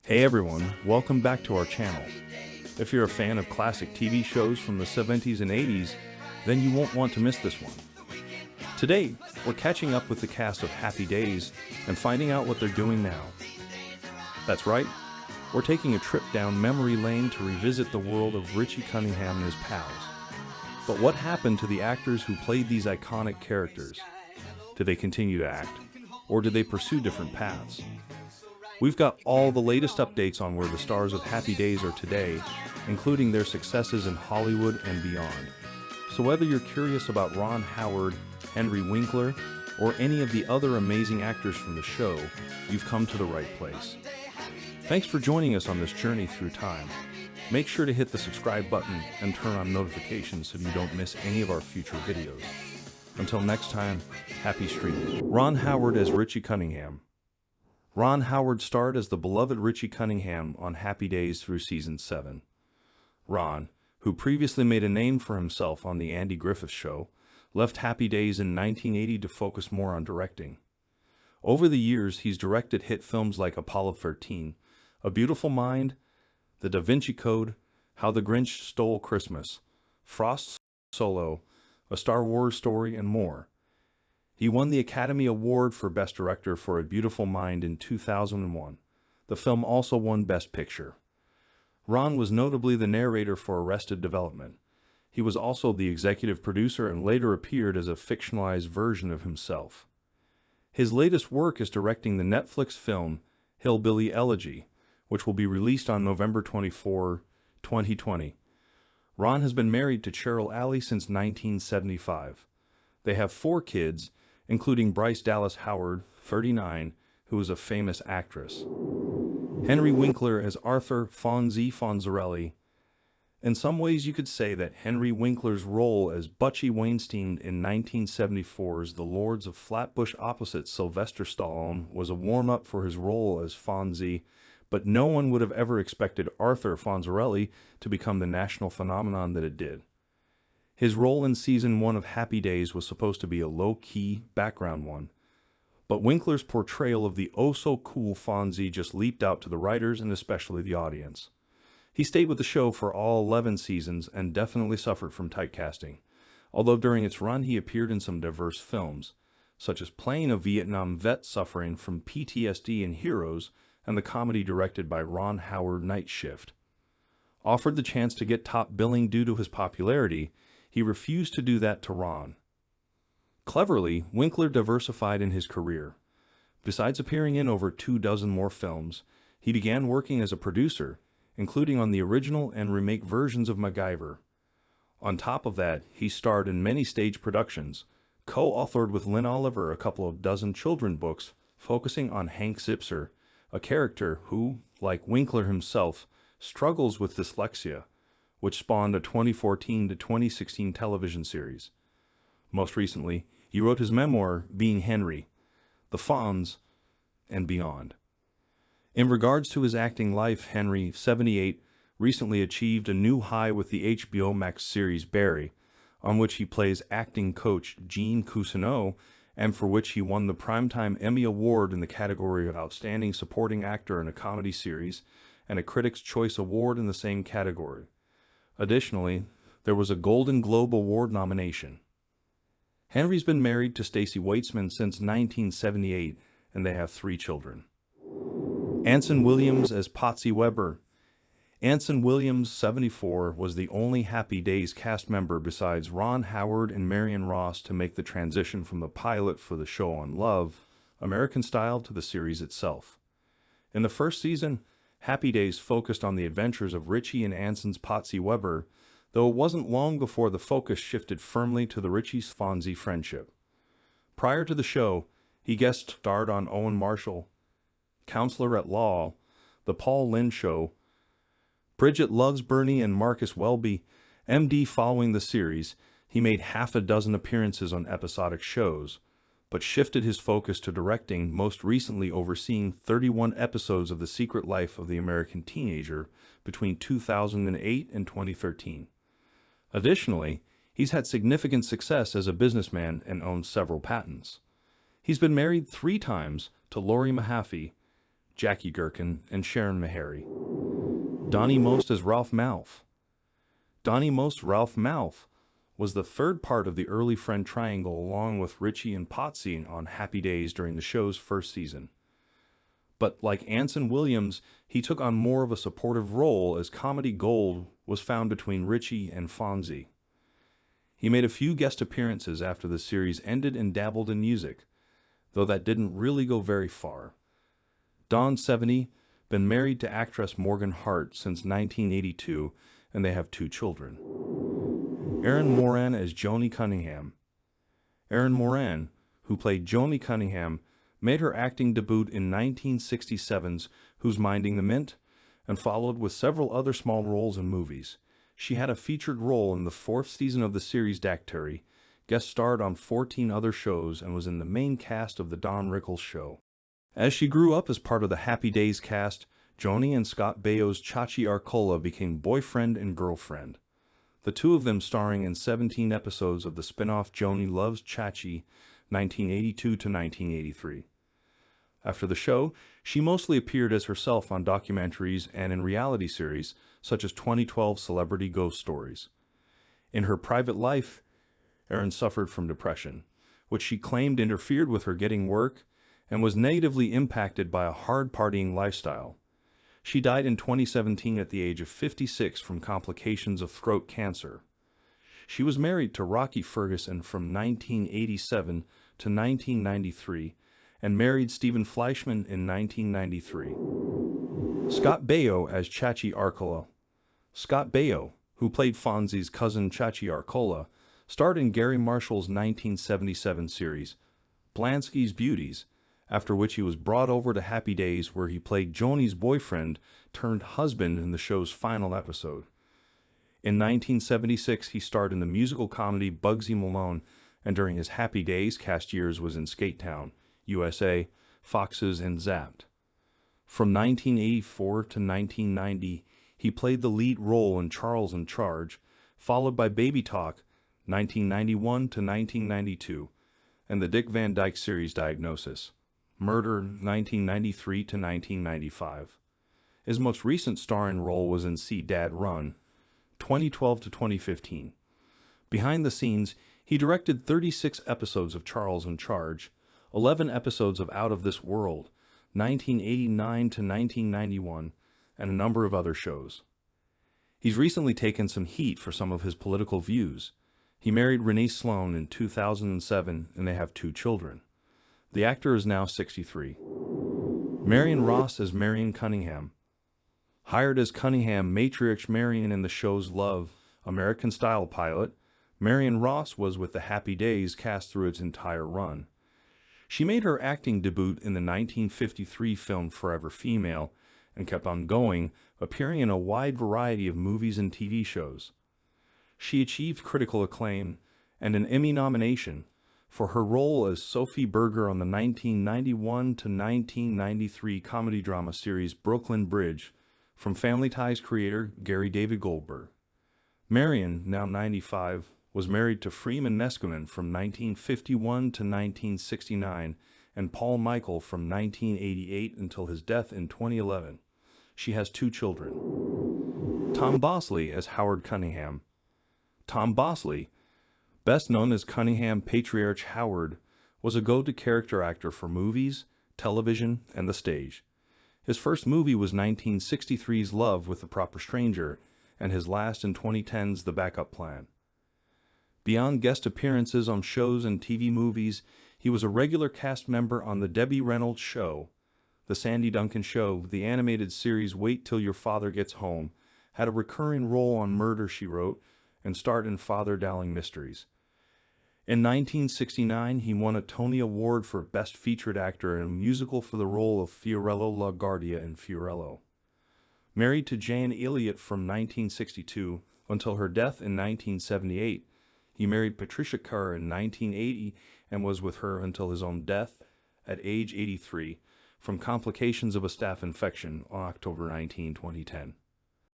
Hey everyone, welcome back to our channel. If you're a fan of classic TV shows from the 70s and 80s, then you won't want to miss this one. Today, we're catching up with the cast of Happy Days and finding out what they're doing now. That's right, we're taking a trip down memory lane to revisit the world of Richie Cunningham and his pals. But what happened to the actors who played these iconic characters? Did they continue to act, or did they pursue different paths? We've got all the latest updates on where the stars of Happy Days are today, including their successes in Hollywood and beyond. So whether you're curious about Ron Howard, Henry Winkler, or any of the other amazing actors from the show, you've come to the right place. Thanks for joining us on this journey through time. Make sure to hit the subscribe button and turn on notifications so you don't miss any of our future videos. Until next time, happy streaming. Ron Howard as Richie Cunningham. Ron Howard starred as the beloved Richie Cunningham on Happy Days through Season 7. Ron, who previously made a name for himself on The Andy Griffith Show, left Happy Days in 1980 to focus more on directing. Over the years, he's directed hit films like Apollo 13, A Beautiful Mind, The Da Vinci Code, How the Grinch Stole Christmas, Frost's Solo, A Star Wars Story, and more. He won the Academy Award for Best Director for A Beautiful Mind in 2001. The film also won Best Picture. Ron was notably the narrator for Arrested Development. He was also the executive producer and later appeared as a fictionalized version of himself. His latest work is directing the Netflix film Hillbilly Elegy, which will be released on November 24, 2020. Ron has been married to Cheryl Alley since 1975. They have 4 kids, including Bryce Dallas Howard, 39, who is a famous actress. Henry Winkler as Arthur Fonzie Fonzarelli. In some ways you could say that Henry Winkler's role as Butchie Weinstein in 1974's The Lords of Flatbush opposite Sylvester Stallone was a warm-up for his role as Fonzie, but no one would have ever expected Arthur Fonzarelli to become the national phenomenon that it did. His role in Season 1 of Happy Days was supposed to be a low-key, background one, but Winkler's portrayal of the oh-so-cool Fonzie just leaped out to the writers and especially the audience. He stayed with the show for all 11 seasons and definitely suffered from typecasting, although during its run he appeared in some diverse films, such as playing a Vietnam vet suffering from PTSD in Heroes and the comedy directed by Ron Howard Night Shift. Offered the chance to get top billing due to his popularity, he refused to do that to Ron. Cleverly, Winkler diversified in his career. Besides appearing in over 24 more films, he began working as a producer, including on the original and remake versions of MacGyver. On top of that, he starred in many stage productions, co-authored with Lynn Oliver a couple of dozen children's books focusing on Hank Zipser, a character who, like Winkler himself, struggles with dyslexia, which spawned a 2014 to 2016 television series. Most recently, he wrote his memoir, Being Henry, The Fonz, and Beyond. In regards to his acting life, Henry, 78, recently achieved a new high with the HBO Max series Barry, on which he plays acting coach Gene Cousineau, and for which he won the Primetime Emmy Award in the category of Outstanding Supporting Actor in a Comedy Series, and a Critics' Choice Award in the same category. Additionally, there was a Golden Globe Award nomination. Henry's been married to Stacey Weitzman since 1978, and they have 3 children. Anson Williams as Potsy Weber. Anson Williams, 74, was the only Happy Days cast member besides Ron Howard and Marian Ross to make the transition from the pilot for the show on Love, American Style, to the series itself. In the first season, Happy Days focused on the adventures of Richie and Anson's Potsy Weber, though it wasn't long before the focus shifted firmly to the Richie-Fonzie friendship. Prior to the show, he guest starred on Owen Marshall, Counselor at Law, The Paul Lynde Show, Bridget Loves Bernie, and Marcus Welby, MD. Following the series, he made half a dozen appearances on episodic shows, but shifted his focus to directing, most recently overseeing 31 episodes of The Secret Life of the American Teenager between 2008 and 2013. Additionally, he's had significant success as a businessman and owns several patents. He's been married 3 times to Lori Mahaffey, Jackie Gherkin, and Sharon Meharry. Donnie Most as Ralph Malf. Donnie Most Ralph Malf was the third part of the early friend triangle along with Richie and Potsy on Happy Days during the show's first season. But like Anson Williams, he took on more of a supportive role as comedy gold was found between Richie and Fonzie. He made a few guest appearances after the series ended and dabbled in music, though that didn't really go very far. Don 70, been married to actress Morgan Hart since 1982, and they have 2 children. Erin Moran as Joni Cunningham. Erin Moran, who played Joni Cunningham, made her acting debut in 1967's Who's Minding the Mint, and followed with several other small roles in movies. She had a featured role in the 4th season of the series Dactyri, guest starred on 14 other shows, and was in the main cast of The Don Rickles Show. As she grew up as part of the Happy Days cast, Joni and Scott Baio's Chachi Arcola became boyfriend and girlfriend, the 2 of them starring in 17 episodes of the spin-off Joni Loves Chachi, 1982 to 1983. After the show, she mostly appeared as herself on documentaries and in reality series such as 2012 Celebrity Ghost Stories. In her private life, Erin suffered from depression, which she claimed interfered with her getting work and was negatively impacted by a hard partying lifestyle. She died in 2017 at the age of 56 from complications of throat cancer. She was married to Rocky Ferguson from 1987 to 1993 and married Stephen Fleischman in 1993. Scott Baio as Chachi Arcola. Scott Baio, who played Fonzie's cousin Chachi Arcola, starred in Gary Marshall's 1977 series, Blansky's Beauties, after which he was brought over to Happy Days where he played Joni's boyfriend turned husband in the show's final episode. In 1976, he starred in the musical comedy Bugsy Malone, and during his Happy Days cast years was in Skate Town, USA, Foxes, and Zapped. From 1984 to 1990, he played the lead role in Charles in Charge, followed by Baby Talk, 1991 to 1992, and the Dick Van Dyke series Diagnosis, Murder, 1993 to 1995. His most recent starring role was in See Dad Run, 2012 to 2015. Behind the scenes, he directed 36 episodes of Charles in Charge, 11 episodes of Out of This World, 1989 to 1991, and a number of other shows. He's recently taken some heat for some of his political views. He married Renee Sloan in 2007, and they have 2 children. The actor is now 63. Marian Ross as Marian Cunningham. Hired as Cunningham matriarch Marian in the show's Love, American Style pilot, Marian Ross was with the Happy Days cast through its entire run. She made her acting debut in the 1953 film Forever Female and kept on going, appearing in a wide variety of movies and TV shows. She achieved critical acclaim and an Emmy nomination for her role as Sophie Berger on the 1991 to 1993 comedy drama series Brooklyn Bridge from Family Ties creator Gary David Goldberg. Marian, now 95, was married to Freeman Neskeman from 1951 to 1969 and Paul Michael from 1988 until his death in 2011. She has 2 children. Tom Bosley as Howard Cunningham. Tom Bosley, best known as Cunningham Patriarch Howard, was a go-to character actor for movies, television, and the stage. His first movie was 1963's Love with the Proper Stranger, and his last in 2010's The Backup Plan. Beyond guest appearances on shows and TV movies, he was a regular cast member on The Debbie Reynolds Show, The Sandy Duncan Show, the animated series Wait Till Your Father Gets Home, had a recurring role on Murder, She Wrote, and starred in Father Dowling Mysteries. In 1969, he won a Tony Award for Best Featured Actor in a musical for the role of Fiorello LaGuardia in Fiorello. Married to Jane Elliott from 1962 until her death in 1978, he married Patricia Kerr in 1980 and was with her until his own death at age 83 from complications of a staph infection on October 19, 2010.